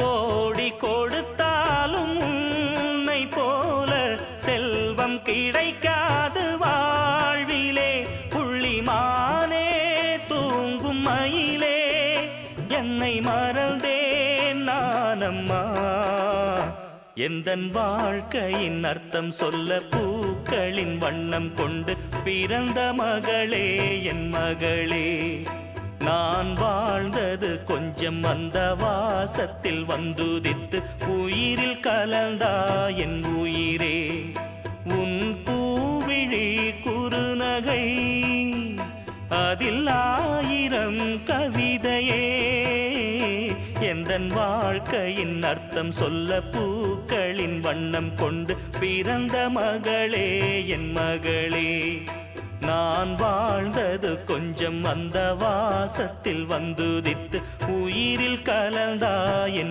கோடி கொடுத்தாலும் உன்னை போல செல்வம் கிடைக்காது வாழ்விலே. புள்ளிமானே தூங்கும் மயிலே என்னை மறந்தேன் நானம்மா. எந்தன் வாழ்க்கையின் அர்த்தம் சொல்ல பூக்களின் வண்ணம் கொண்டு பிறந்த மகளே என் மகளே. நான் வாழ்ந்தது கொஞ்சம் அந்த வாசத்தில் வந்துதித்து உயிரில் கலந்தா என் உயிரே. உன் பூவிழி குறுநகை அதில் 1000 கவிதையே. எந்தன் வாழ்க்கையின் அர்த்தம் சொல்ல பூக்களின் வண்ணம் கொண்டு பிறந்த மகளே என் மகளே. நான் வாழ்ந்தது கொஞ்சம் அந்த வாசத்தில் வந்துதித்து உயிரில் கலந்தா என்